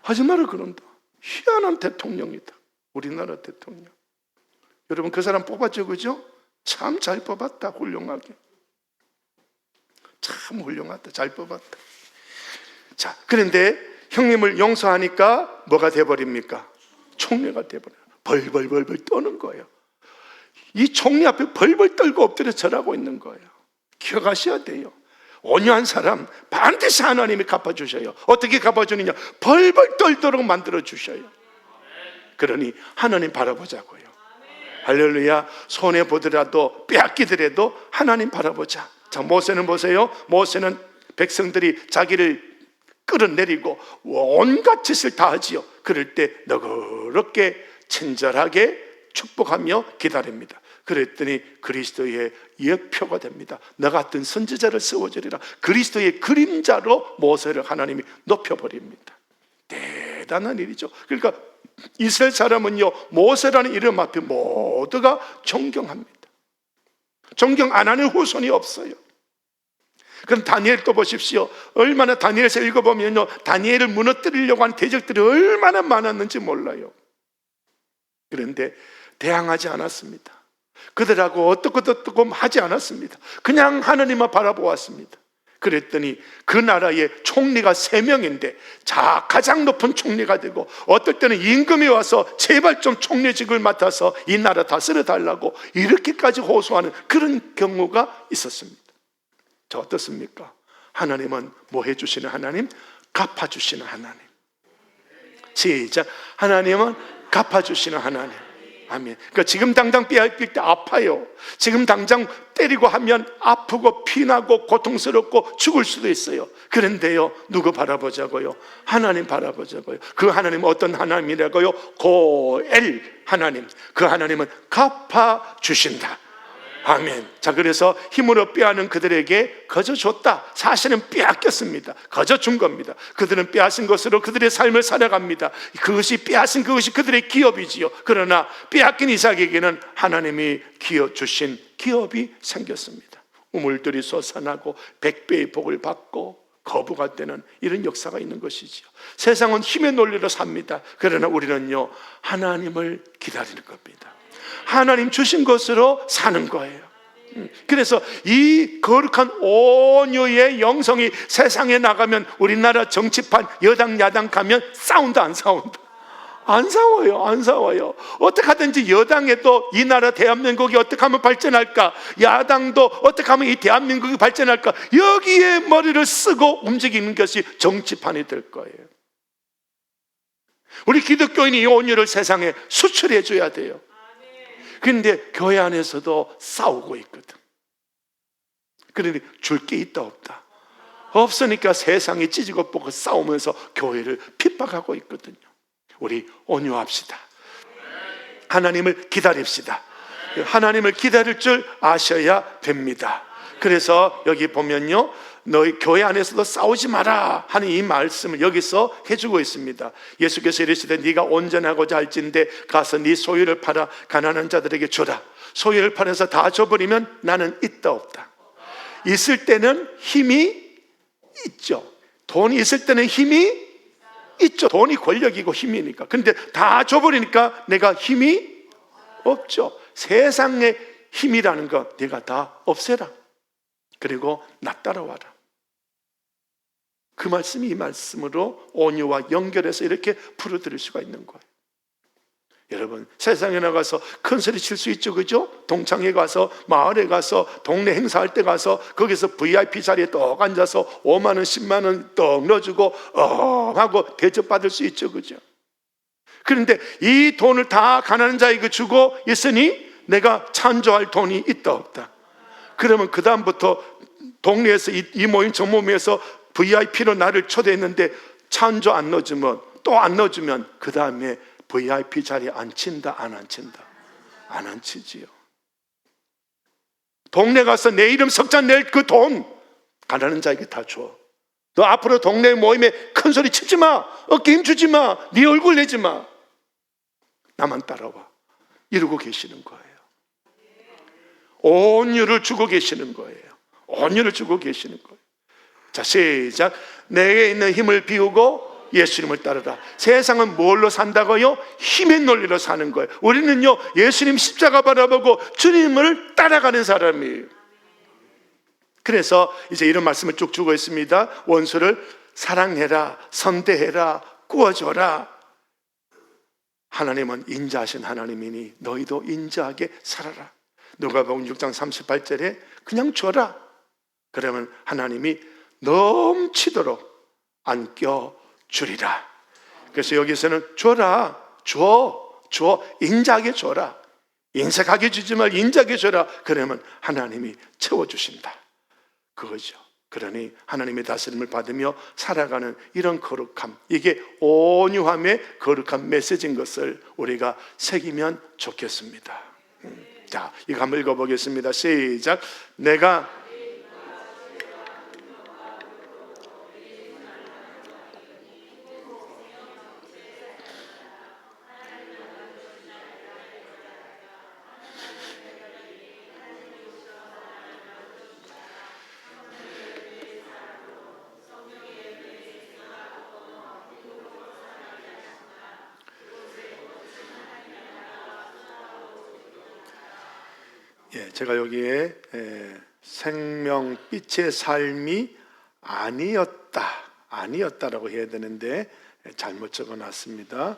하지 마라 그런다. 희한한 대통령이다. 우리나라 대통령. 여러분 그 사람 뽑았죠, 그죠? 참 잘 뽑았다. 훌륭하게. 참 훌륭하다. 잘 뽑았다. 자, 그런데 형님을 용서하니까 뭐가 돼버립니까? 총리가 돼버려요. 벌벌벌벌 떠는 거예요. 이 총리 앞에 벌벌 떨고 엎드려 절하고 있는 거예요. 기억하셔야 돼요. 온유한 사람 반드시 하나님이 갚아주셔요. 어떻게 갚아주느냐? 벌벌 떨도록 만들어주셔요. 그러니 하나님 바라보자고요. 할렐루야. 손해보더라도 빼앗기더라도 하나님 바라보자. 자, 모세는 보세요. 모세는 백성들이 자기를 끌어내리고 온갖 짓을 다 하지요. 그럴 때 너그럽게 친절하게 축복하며 기다립니다. 그랬더니 그리스도의 예표가 됩니다. 너 같은 선지자를 세워주리라. 그리스도의 그림자로 모세를 하나님이 높여버립니다. 대단한 일이죠. 그러니까 이스라엘 사람은요, 모세라는 이름 앞에 모두가 존경합니다. 존경 안 하는 후손이 없어요. 그럼 다니엘 또 보십시오. 얼마나 다니엘서 읽어보면요, 다니엘을 무너뜨리려고 한 대적들이 얼마나 많았는지 몰라요. 그런데 대항하지 않았습니다. 그들하고 어떻고 하지 않았습니다. 그냥 하나님만 바라보았습니다. 그랬더니 그 나라의 총리가 3명인데 가장 높은 총리가 되고, 어떨 때는 임금이 와서 제발 좀 총리직을 맡아서 이 나라 다스려 달라고 이렇게까지 호소하는 그런 경우가 있었습니다. 자, 어떻습니까? 하나님은 뭐 해주시는 하나님? 갚아주시는 하나님. 시작. 하나님은 갚아주시는 하나님. 아멘. 그러니까 지금 당장 빼앗길 때 아파요. 지금 당장 때리고 하면 아프고 피나고 고통스럽고 죽을 수도 있어요. 그런데요, 누구 바라보자고요? 하나님 바라보자고요. 그 하나님은 어떤 하나님이라고요? 고엘 하나님. 그 하나님은 갚아주신다. 아멘. 자, 그래서 힘으로 빼앗는 그들에게 거저 줬다. 사실은 빼앗겼습니다. 거저 준 겁니다. 그들은 빼앗은 것으로 그들의 삶을 살아갑니다. 그것이 빼앗은 그것이 그들의 기업이지요. 그러나 빼앗긴 이삭에게는 하나님이 주신 기업이 생겼습니다. 우물들이 솟아나고 100배의 복을 받고 거부가 되는 이런 역사가 있는 것이지요. 세상은 힘의 논리로 삽니다. 그러나 우리는요, 하나님을 기다리는 겁니다. 하나님 주신 것으로 사는 거예요. 그래서 이 거룩한 온유의 영성이 세상에 나가면, 우리나라 정치판 여당 야당 가면 싸운다 안 싸운다? 안 싸워요. 안 싸워요. 어떻게 하든지 여당에도 이 나라 대한민국이 어떻게 하면 발전할까, 야당도 어떻게 하면 이 대한민국이 발전할까, 여기에 머리를 쓰고 움직이는 것이 정치판이 될 거예요. 우리 기독교인이 이 온유를 세상에 수출해 줘야 돼요. 그런데 교회 안에서도 싸우고 있거든. 그런데 줄 게 있다 없다? 없으니까 세상이 찢고 뽑고 싸우면서 교회를 핍박하고 있거든요. 우리 온유합시다. 하나님을 기다립시다. 하나님을 기다릴 줄 아셔야 됩니다. 그래서 여기 보면요, 너희 교회 안에서도 싸우지 마라 하는 이 말씀을 여기서 해주고 있습니다. 예수께서 이르시되 네가 온전하고자 할진대 가서 네 소유를 팔아 가난한 자들에게 주라. 소유를 팔아서 다 줘버리면 나는 있다 없다. 있을 때는 힘이 있죠. 돈이 있을 때는 힘이 있죠. 돈이 권력이고 힘이니까. 그런데 다 줘버리니까 내가 힘이 없죠. 세상의 힘이라는 거 내가 다 없애라. 그리고 나 따라와라. 그 말씀이 이 말씀으로 온유와 연결해서 이렇게 풀어드릴 수가 있는 거예요. 여러분, 세상에 나가서 큰 소리 칠 수 있죠, 그죠? 동창회 가서, 마을에 가서, 동네 행사할 때 가서 거기서 VIP 자리에 떡 앉아서 5만 원, 10만 원 떡 넣어주고 하고 대접받을 수 있죠, 그죠? 그런데 이 돈을 다 가난한 자에게 주고 있으니 내가 찬조할 돈이 있다 없다? 그러면 그 다음부터 동네에서 이 모임 저 모임에서 VIP로 나를 초대했는데 찬조 안 넣어주면, 또 안 넣어주면 그 다음에 VIP 자리에 앉힌다 안 앉힌다? 안 앉히지요. 동네 가서 내 이름 석자 낼 그 돈 가난한 자에게 다 줘. 너 앞으로 동네 모임에 큰 소리 치지 마, 어깨 힘 주지 마, 네 얼굴 내지 마, 나만 따라와. 이러고 계시는 거예요. 온유를 주고 계시는 거예요. 온유를 주고 계시는 거예요. 자, 시작. 내게 있는 힘을 비우고 예수님을 따르라. 세상은 뭘로 산다고요? 힘의 논리로 사는 거예요. 우리는요, 예수님 십자가 바라보고 주님을 따라가는 사람이에요. 그래서 이제 이런 말씀을 쭉 주고 있습니다. 원수를 사랑해라, 선대해라, 구워줘라. 하나님은 인자하신 하나님이니 너희도 인자하게 살아라. 누가복음 6장 38절에 그냥 줘라. 그러면 하나님이 넘치도록 안겨주리라. 그래서 여기서는 줘라, 줘, 인자하게 줘라. 인색하게 주지 말고 인자하게 줘라. 그러면 하나님이 채워주신다, 그거죠. 그러니 하나님의 다스림을 받으며 살아가는 이런 거룩함, 이게 온유함의 거룩한 메시지인 것을 우리가 새기면 좋겠습니다. 자, 이거 한번 읽어보겠습니다. 시작. 내가 제가 여기에 생명빛의 삶이 아니었다라고 해야 되는데 잘못 적어놨습니다.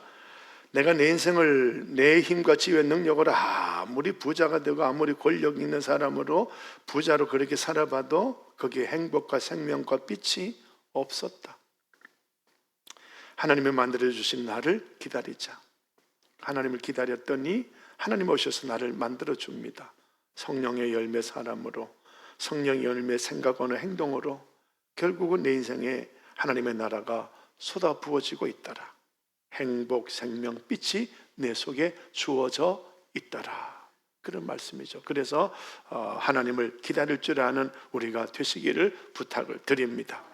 내가 내 인생을 내 힘과 지혜의 능력으로 아무리 부자가 되고 아무리 권력 있는 사람으로 부자로 그렇게 살아봐도 거기에 행복과 생명과 빛이 없었다. 하나님이 만들어주신 나를 기다리자. 하나님을 기다렸더니 하나님 오셔서 나를 만들어줍니다. 성령의 열매 사람으로, 성령의 열매 생각 어느 행동으로 결국은 내 인생에 하나님의 나라가 쏟아 부어지고 있더라. 행복, 생명, 빛이 내 속에 주어져 있더라. 그런 말씀이죠. 그래서 하나님을 기다릴 줄 아는 우리가 되시기를 부탁을 드립니다.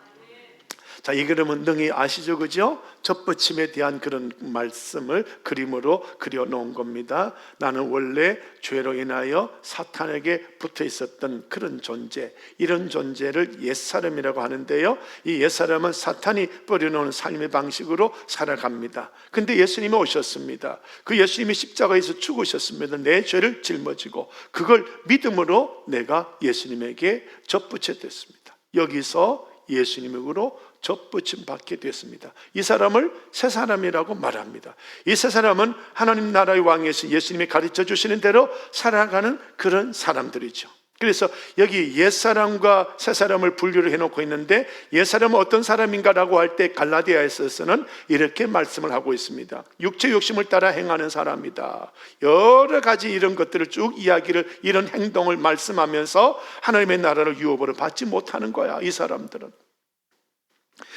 자, 이 그림은 능히 아시죠, 그죠? 접붙임에 대한 그런 말씀을 그림으로 그려놓은 겁니다. 나는 원래 죄로 인하여 사탄에게 붙어 있었던 그런 존재, 이런 존재를 옛사람이라고 하는데요, 이 옛사람은 사탄이 뿌려놓은 삶의 방식으로 살아갑니다. 근데 예수님이 오셨습니다. 그 예수님이 십자가에서 죽으셨습니다. 내 죄를 짊어지고 그걸 믿음으로 내가 예수님에게 접붙였습니다. 여기서 예수님으로 접붙임 받게 됐습니다. 이 사람을 새 사람이라고 말합니다. 이 새 사람은 하나님 나라의 왕이신 예수님이 가르쳐 주시는 대로 살아가는 그런 사람들이죠. 그래서 여기 옛사람과 새사람을 분류를 해놓고 있는데, 옛사람은 어떤 사람인가라고 할 때 갈라디아에서는 이렇게 말씀을 하고 있습니다. 육체 욕심을 따라 행하는 사람이다. 여러 가지 이런 것들을 쭉 이야기를, 이런 행동을 말씀하면서 하나님의 나라를 유업으로 받지 못하는 거야, 이 사람들은.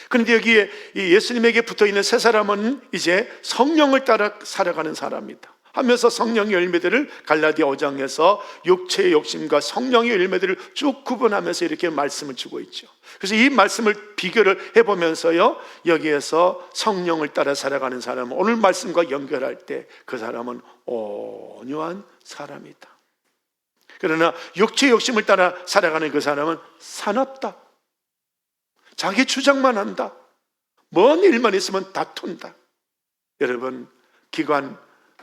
그런데 여기에 이 예수님에게 붙어있는 새 사람은 이제 성령을 따라 살아가는 사람이다 하면서 성령의 열매들을 갈라디아 5장에서 육체의 욕심과 성령의 열매들을 쭉 구분하면서 이렇게 말씀을 주고 있죠. 그래서 이 말씀을 비교를 해보면서요, 여기에서 성령을 따라 살아가는 사람은 오늘 말씀과 연결할 때 그 사람은 온유한 사람이다. 그러나 육체의 욕심을 따라 살아가는 그 사람은 사납다. 자기 주장만 한다. 먼 일만 있으면 다툰다. 여러분, 기관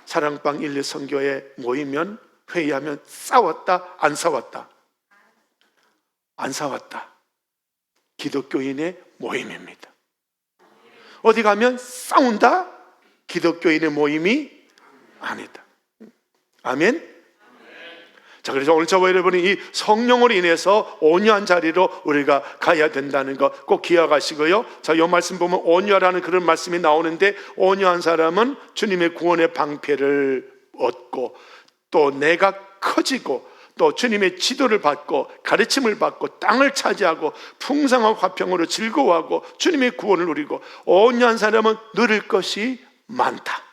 사랑방 1, 2 선교에 모이면, 회의하면 싸웠다? 안 싸웠다? 안 싸웠다. 기독교인의 모임입니다. 어디 가면 싸운다? 기독교인의 모임이 아니다. 아멘? 자, 그래서 오늘 저와 여러분이 이 성령으로 인해서 온유한 자리로 우리가 가야 된다는 거 꼭 기억하시고요. 자, 이 말씀 보면 온유하라는 그런 말씀이 나오는데, 온유한 사람은 주님의 구원의 방패를 얻고 또 내가 커지고 또 주님의 지도를 받고 가르침을 받고 땅을 차지하고 풍성한 화평으로 즐거워하고 주님의 구원을 누리고, 온유한 사람은 누릴 것이 많다.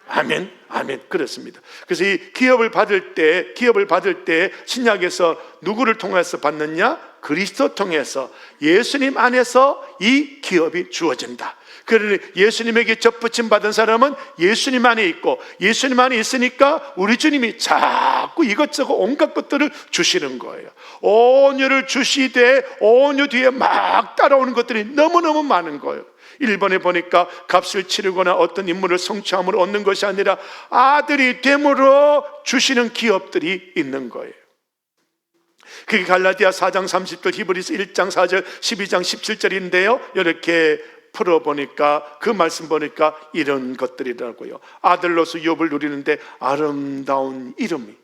아멘, 아멘. 그렇습니다. 그래서 이 기업을 받을 때 신약에서 누구를 통해서 받느냐? 그리스도 통해서, 예수님 안에서 이 기업이 주어진다. 그러니 예수님에게 접붙임 받은 사람은 예수님 안에 있고, 예수님 안에 있으니까 우리 주님이 자꾸 이것저것 온갖 것들을 주시는 거예요. 온유를 주시되 온유 뒤에 막 따라오는 것들이 너무너무 많은 거예요. 1번에 보니까 값을 치르거나 어떤 인물을 성취함으로 얻는 것이 아니라 아들이 됨으로 주시는 기업들이 있는 거예요. 그게 갈라디아 4장 30절, 히브리서 1장 4절, 12장 17절인데요 이렇게 풀어보니까, 그 말씀 보니까 이런 것들이더라고요. 아들로서 유업을 누리는데 아름다운 이름이,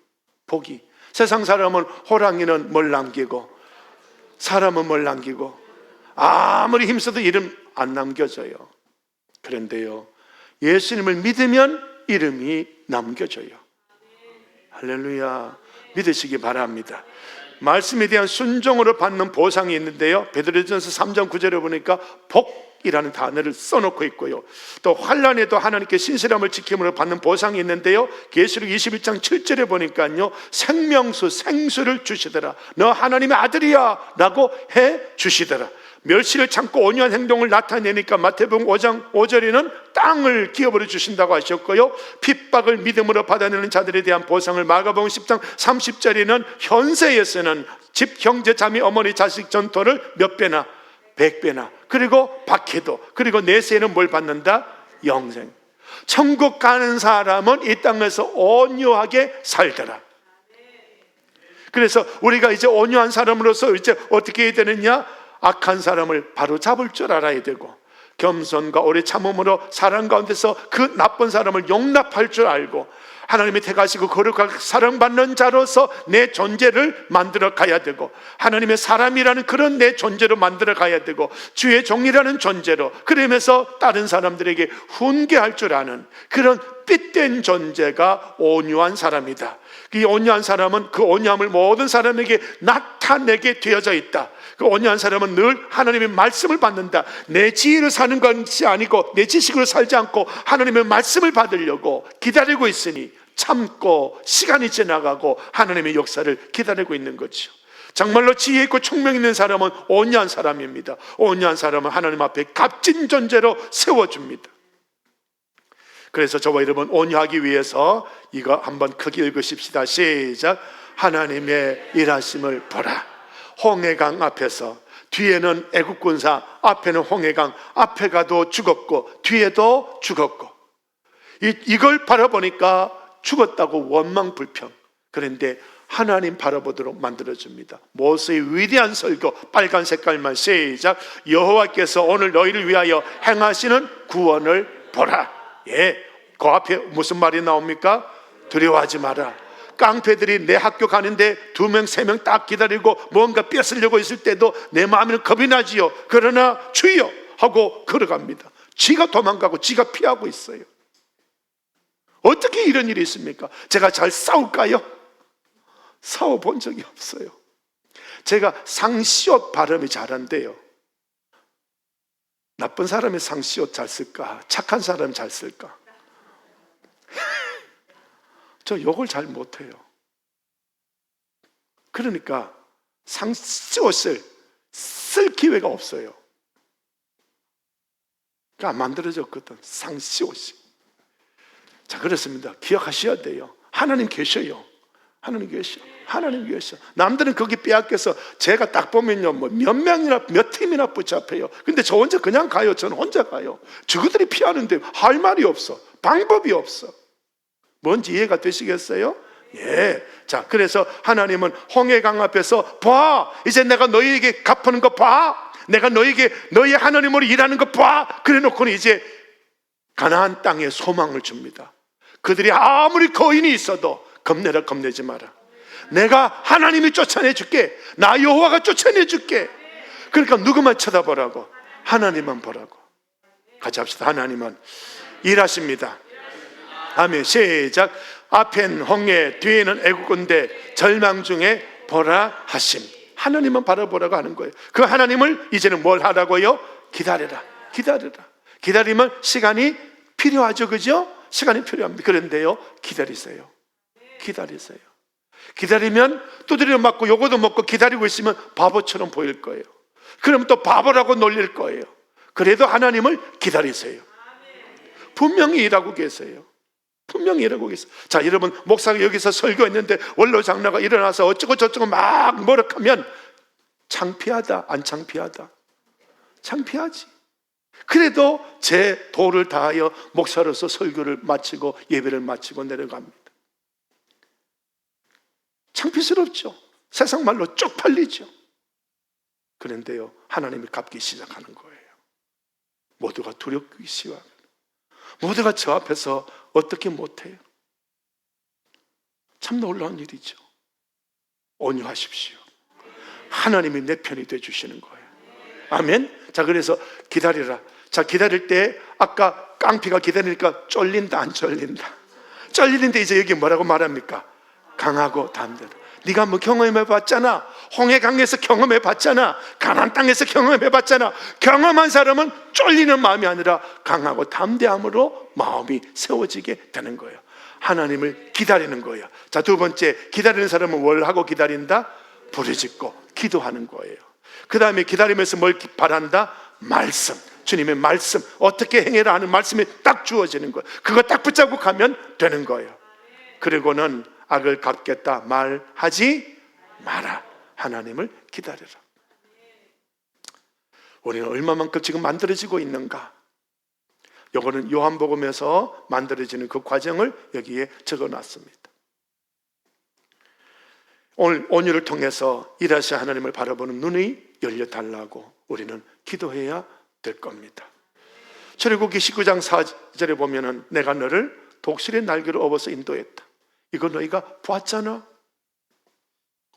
복이. 세상 사람은 호랑이는 뭘 남기고 사람은 뭘 남기고 아무리 힘써도 이름 안 남겨져요. 그런데요, 예수님을 믿으면 이름이 남겨져요. 할렐루야. 믿으시기 바랍니다. 말씀에 대한 순종으로 받는 보상이 있는데요, 베드로전서 3장 9절에 보니까 복이라는 단어를 써놓고 있고요, 또 환난에도 하나님께 신실함을 지킴으로 받는 보상이 있는데요, 계시록 21장 7절에 보니까요, 생명수 생수를 주시더라. 너 하나님의 아들이야 라고 해 주시더라. 멸시를 참고 온유한 행동을 나타내니까 마태복음 5장 5절에는 땅을 기업으로 주신다고 하셨고요, 핍박을 믿음으로 받아내는 자들에 대한 보상을 마가복음 10장 30절에는 현세에서는 집, 형제, 자매, 어머니, 자식 전토를 몇 배나 100배나, 그리고 박해도, 그리고 내세에는 뭘 받는다? 영생. 천국 가는 사람은 이 땅에서 온유하게 살더라. 그래서 우리가 이제 온유한 사람으로서 이제 어떻게 해야 되느냐? 악한 사람을 바로 잡을 줄 알아야 되고, 겸손과 오래 참음으로 사랑 가운데서 그 나쁜 사람을 용납할 줄 알고, 하나님이 택하시고 거룩하게 사랑받는 자로서 내 존재를 만들어 가야 되고, 하나님의 사람이라는 그런 내 존재로 만들어 가야 되고, 주의 종이라는 존재로, 그러면서 다른 사람들에게 훈계할 줄 아는 그런 핏된 존재가 온유한 사람이다. 이 온유한 사람은 그 온유함을 모든 사람에게 나타내게 되어져 있다. 그 온유한 사람은 늘 하나님의 말씀을 받는다. 내 지혜로 사는 것이 아니고 내 지식으로 살지 않고 하나님의 말씀을 받으려고 기다리고 있으니 참고 시간이 지나가고 하나님의 역사를 기다리고 있는 거죠. 정말로 지혜 있고 총명 있는 사람은 온유한 사람입니다. 온유한 사람은 하나님 앞에 값진 존재로 세워줍니다. 그래서 저와 여러분 온유하기 위해서 이거 한번 크게 읽으십시다. 시작. 하나님의 일하심을 보라. 홍해강 앞에서, 뒤에는 애국 군사, 앞에는 홍해강, 앞에 가도 죽었고 뒤에도 죽었고, 이걸 바라보니까 죽었다고 원망 불평. 그런데 하나님 바라보도록 만들어줍니다. 모세의 위대한 설교, 빨간 색깔만 시작. 여호와께서 오늘 너희를 위하여 행하시는 구원을 보라. 예, 그 앞에 무슨 말이 나옵니까? 두려워하지 마라. 깡패들이 내 학교 가는데 2명 3명 딱 기다리고 뭔가 뺏으려고 있을 때도 내 마음에는 겁이 나지요. 그러나 주여 하고 걸어갑니다. 지가 도망가고 지가 피하고 있어요. 어떻게 이런 일이 있습니까? 제가 잘 싸울까요? 싸워본 적이 없어요. 제가 상시옷 발음이 잘한대요. 나쁜 사람이 상시옷 잘 쓸까? 착한 사람이 잘 쓸까? 저 욕을 잘 못해요. 그러니까 상시옷을 쓸 기회가 없어요. 그러니까 안 만들어졌거든, 상시옷이. 자, 그렇습니다. 기억하셔야 돼요. 하나님 계셔요. 하나님 계셔. 하나님 계셔. 남들은 거기 빼앗겨서 제가 딱 보면요, 뭐 몇 명이나 몇 팀이나 붙잡혀요. 근데 저 혼자 그냥 가요. 저는 혼자 가요. 저들이 피하는데 할 말이 없어. 방법이 없어. 뭔지 이해가 되시겠어요? 예. 자, 그래서 하나님은 홍해강 앞에서 봐, 이제 내가 너희에게 갚는 거 봐, 내가 너희에게 너희 하나님으로 일하는 거 봐. 그래 놓고는 이제 가나안 땅에 소망을 줍니다. 그들이 아무리 거인이 있어도 겁내라, 겁내지 마라. 내가 하나님이 쫓아내 줄게. 나 여호와가 쫓아내 줄게. 그러니까 누구만 쳐다보라고? 하나님만 보라고. 같이 합시다. 하나님은 일하십니다. 아멘. 시작. 앞엔 홍해, 뒤에는 애국군대, 절망 중에 보라 하심. 하나님만 바라보라고 하는 거예요. 그 하나님을 이제는 뭘 하라고요? 기다려라. 기다려라. 기다리면 시간이 필요하죠, 그죠? 시간이 필요합니다. 그런데요, 기다리세요. 기다리세요. 기다리면 두드려 맞고 요거도 먹고 기다리고 있으면 바보처럼 보일 거예요. 그럼 또 바보라고 놀릴 거예요. 그래도 하나님을 기다리세요. 분명히 일하고 계세요. 분명히 일하고 계세요. 자, 여러분, 목사가 여기서 설교했는데 원로 장로가 일어나서 어쩌고 저쩌고 막 뭐라하면 창피하다, 안 창피하다? 창피하지. 그래도 제 도를 다하여 목사로서 설교를 마치고 예배를 마치고 내려갑니다. 창피스럽죠. 세상 말로 쪽팔리죠. 그런데요, 하나님이 갚기 시작하는 거예요. 모두가 두렵기 시작합니다. 모두가 저 앞에서 어떻게 못해요? 참 놀라운 일이죠. 온유하십시오. 하나님이 내 편이 돼 주시는 거예요. 아멘. 자, 그래서 기다리라. 자, 기다릴 때 아까 깡피가 기다리니까 쫄린다 안 쫄린다? 쫄리는데 이제 여기 뭐라고 말합니까? 강하고 담대다. 네가 뭐 경험해 봤잖아. 홍해강에서 경험해 봤잖아. 가나안 땅에서 경험해 봤잖아. 경험한 사람은 쫄리는 마음이 아니라 강하고 담대함으로 마음이 세워지게 되는 거예요. 하나님을 기다리는 거예요. 자, 두 번째, 기다리는 사람은 뭘 하고 기다린다? 부르짖고 기도하는 거예요. 그 다음에 기다리면서 뭘 바란다? 말씀, 주님의 말씀, 어떻게 행해라 하는 말씀이 딱 주어지는 거예요. 그거 딱 붙잡고 가면 되는 거예요. 그리고는 악을 갚겠다 말하지 마라. 하나님을 기다려라. 우리는 얼마만큼 지금 만들어지고 있는가? 요거는 요한복음에서 만들어지는 그 과정을 여기에 적어놨습니다. 오늘 온유를 통해서 일하시 하나님을 바라보는 눈이 열려달라고 우리는 기도해야 될 겁니다. 출애굽기 19장 4절에 보면은 내가 너를 독수리의 날개로 업어서 인도했다. 이거 너희가 보았잖아.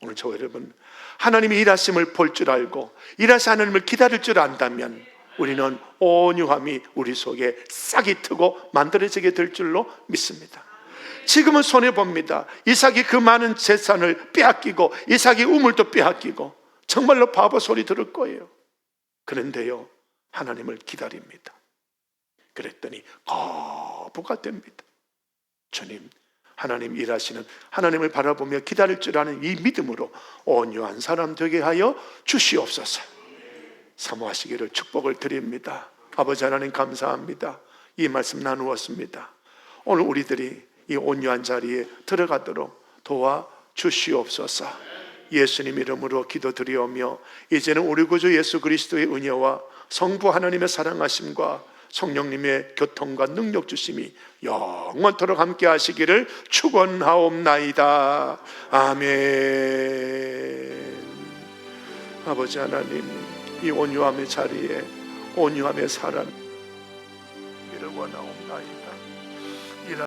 오늘 저 여러분, 하나님이 일하심을 볼 줄 알고 일하시 하나님을 기다릴 줄 안다면 우리는 온유함이 우리 속에 싹이 트고 만들어지게 될 줄로 믿습니다. 지금은 손해봅니다. 이삭이 그 많은 재산을 빼앗기고 이삭이 우물도 빼앗기고 정말로 바보 소리 들을 거예요. 그런데요, 하나님을 기다립니다. 그랬더니 거부가 됩니다. 주님, 하나님 일하시는 하나님을 바라보며 기다릴 줄 아는 이 믿음으로 온유한 사람 되게 하여 주시옵소서. 사모하시기를 축복을 드립니다. 아버지 하나님 감사합니다. 이 말씀 나누었습니다. 오늘 우리들이 이 온유한 자리에 들어가도록 도와주시옵소서. 예수님 이름으로 기도드리오며 이제는 우리 구주 예수 그리스도의 은혜와 성부 하나님의 사랑하심과 성령님의 교통과 능력 주심이 영원토록 함께 하시기를 축원하옵나이다. 아멘. 아버지 하나님, 이 온유함의 자리에 온유함의 사랑 이를 원하옵나이다.